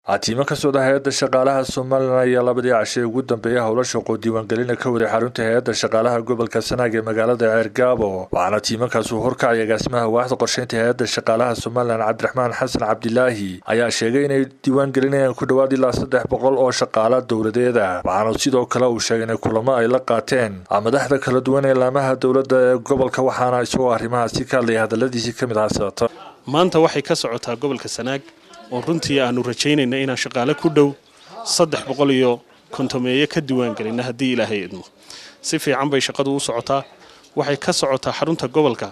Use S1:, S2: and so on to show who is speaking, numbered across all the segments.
S1: عتيمة كسود هيئة الشغالة الصومالية labadii cashay ugu dambeeyay howlo shaqo diiwaangelin ka waday xarunta hay'adda shaqaalaha gobolka Sanaag ee magaalada Ceergaabo waxaana tiimankaas uu horkacay agaasimaha waaxda qorsheynta hay'adda shaqaalaha Soomaaliland Cabdiraxmaan Xasan Cabdilaahi ayaa sheegay inay diiwaangelinayaan ku dhawaad ilaa 300 oo shaqaale dawladeed ah waxaana sidoo kale uu sheegay in kulamo ay la qaateen madaxda kala duwan ee laamaha dawladda ee gobolka waxaana isoo arrimahaasi ka hadlay hadaladiisii kamid ah
S2: maanta waxay ka socotaa gobolka Sanaag oo runtii aanu rajaynayna inaan shaqaale ku dhow 300 iyo kontomeeye ka diiwaan galina hadii Ilaahay idmo si fiican bay shaqadu u socotaa waxay ka socotaa xarunta gobolka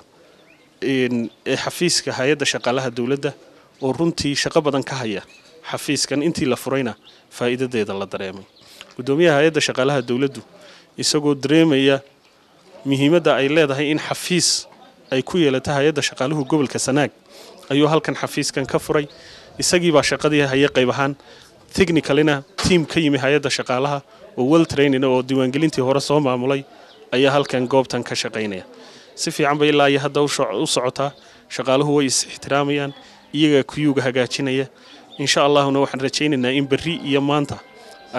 S2: ee xafiiska hay'adda shaqaalaha dawladda oo runtii shaqo badan ka haya xafiiskan intii la furayna faa'iidadeeda la dareemay gudoomiyaha hay'adda shaqaalaha dawladdu isagoo dareemaya muhiimadda ay leedahay in xafiis ay ku yeelato hay'adda shaqaaluhu gobolka Sanaag ayuu halkan xafiiskan ka furay isagii baa shaqadii hay'ad qayb ahaan technicalina team ka yimi hay'adda shaqaalaha oo well trained oo diiwaangelintii hore soo maamulay ayaa halkan goobtan ka shaqeynaya si fiican bay ilaa hadda u socotaa shaqaaluhu way is ixtiraamayaan iyaga kuyuga hagaajinaya insha Allahna waxaan rajaynaynaa in berri iyo maanta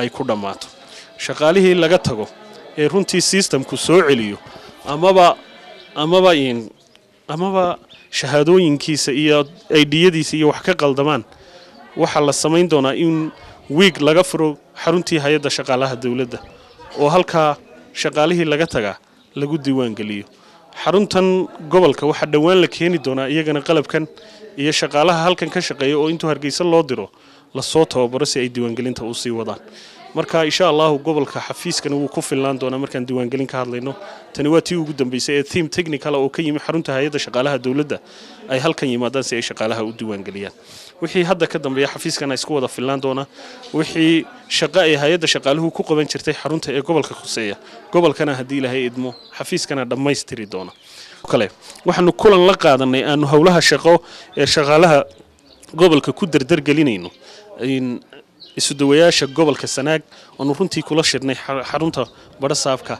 S2: ay ku dhamaato shaqaalihii laga tago ee runtii systemku soo celiyo amaba shahaadooyinkiisa iyo aydiyadiisa iyo wax ka qaldamaan waxa la sameyn doonaa in week laga furo xaruntii hay'adda shaqaalaha dawladda oo halka shaqaalihii laga taga lagu diiwaan geliyo xaruntan gobolka waxa dhawaan la keeni doonaa iyagana qalabkan iyo shaqaalaha halkan ka shaqeeya oo intuu Hargeysa loo diro la soo tababaro si ay diiwaan gelinta u sii wadaan marka insha Allah gobolka xafiiskan uu ku filaan doona markaan diiwaan gelin ka hadlayno tani waa tii ugu dambeysay ee team technical oo ka yimi xarunta hay'adda shaqaalaha dawladda ay halkan yimaadaan si ay shaqaalaha u diiwaan geliyaan wixii hadda ka dambeeya xafiiskan ay isku wada filaan doona wixii shaqo ay hay'adda shaqaaluhu ku qaban jirtay xarunta ee gobolka Khuseeya gobolkana hadii Ilaahay idmo xafiiskana dhameystiri doona kale waxaanu kulan la qaadanay aanu howlaha shaqo ee shaqaalaha gobolka ku dardar gelinayno isu dawayaasha gobolka Sanaag oo runtii kula shirnay xarunta barasaabka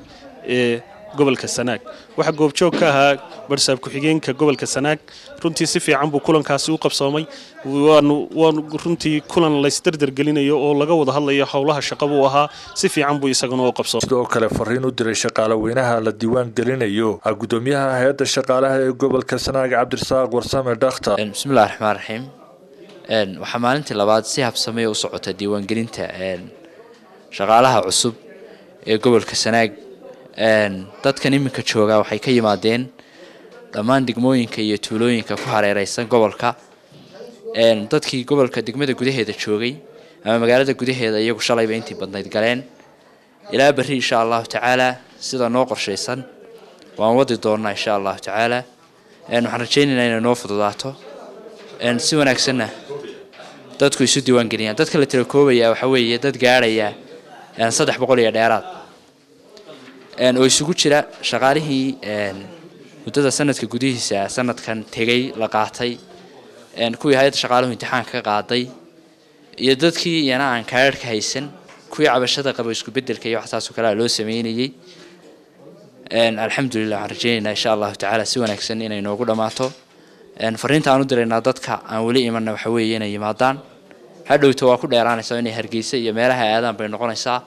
S2: ee gobolka Sanaag waxa goobjoog ka ahaa barasaab ku xigeenka gobolka Sanaag runtii si fiican buu kulankaasi u qabsoomay waanu runtii kulan la isdardar gelinayo oo laga wada hadlayo howlaha shaqada uu ahaa si fiican buu isaguna u qabsoomay
S1: sidoo kale fariin u diray shaqaale weynaha la diiwaan gelinayo gudoomiyaha hay'adda shaqaalaha ee gobolka Sanaag Cabdirasaaq Warsame Dhakhtar
S3: bismillaahir rahmaanir rahiim waxa maalintii labaad si habsamay u socota diiwaan gelinta shaqaalaha cusub ee gobolka Sanaag dadkan iminka jooga waxay ka yimaadeen dhammaan degmooyinka iyo tuulooyinka ku hareeraysan gobolka dadkii gobolka degmada gudaheeda joogay ama magaalada gudaheeda iyagu shalayba intii badnayd galeen ilaa berri insha Allah tacaala sida noo qorsheysan waan wadi doonaa insha Allah tacaala waxaan rajaynaynaa inay noo fududaato si wanaagsan dadku isu diiwaan geliyaan dadka la tiro koobaya waxa weeye dad gaaraya 300 iyo dheeraad oo isugu jira shaqaalihii muddada sanadka gudihiisa sanadkan tagay la qaatay kuwii hay'adda shaqaaluhu imtixaanka ka qaaday iyo dadkii yana aan kaarka haysan kuwii cabashada qabo isku bedelka iyo waxaas oo kale loo sameeyay alxamdulillah waxaan rajaynaynaa insha Allah tacaala si wanaagsan inay noogu dhamaato fariinta aan u direynaa dadka aan wali imanna waxa weeye inay yimaadaan hadhowto waa ku dheeraanaysaa inay Hargeysa iyo meelaha aadaan bay noqonaysaa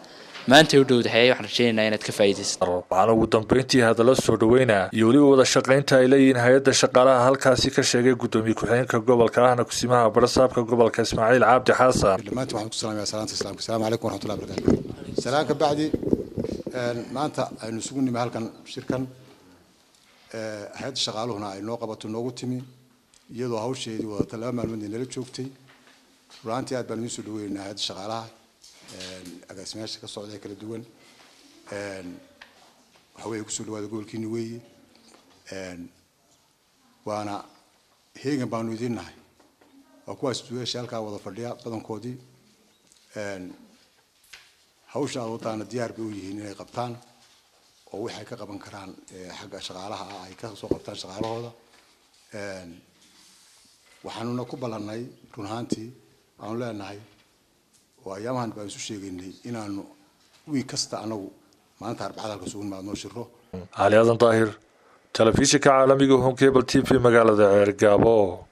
S3: maanta u dhowdahay waxaan rajaynaynaa inaad ka faa'iideysato
S1: waxaan ugu dambeyntii hadallo soo dhaweynaa iyo wali wada shaqeynta ay leeyihiin hay'adda shaqaalaha halkaasi ka sheegay gudoomiye ku-xigeenka gobolka ahna kusimaha barasaabka gobolka Ismaaciil Cabdi Xasan
S4: dhamaantii waxaan ku salaamayaa salaanta islaamka assalaamu calaykum waraxmatullaahi wabarakaatuh salaanka bacdi maanta aynu isugu nimi halkan shirkan hay'adda shaqaaluhuna ay noo qabato noogu timi iyadoo hawsheedii wada laba maalmood nala joogtay runtii aad baan u soo dhaweynaa hay'adda shaqaalaha agaasimayaasha ka socda kala duwan waxa weeye ku soo dhawaada gobolkiina weeye waana heegan baanu idinnahay waa kuwaas duweesha halkaa wada fadhiya badankoodii hawsha wadana diyaar bay u yihiin inay qabtaan oo waxay ka qaban karaan xagga shaqaalaha ay ka soo qabtaan shaqaalahooda waxaanuna ku ballanay run ahaantii aan leenahay oo ayaamahan baan isu sheegaynay inaanu wiig kasta anagu maanta arbacada halka soo imaadno shiro
S1: Ali Aadan Daahir telefishinka caalamiga Home Cable TV magaalada Ceergaabo.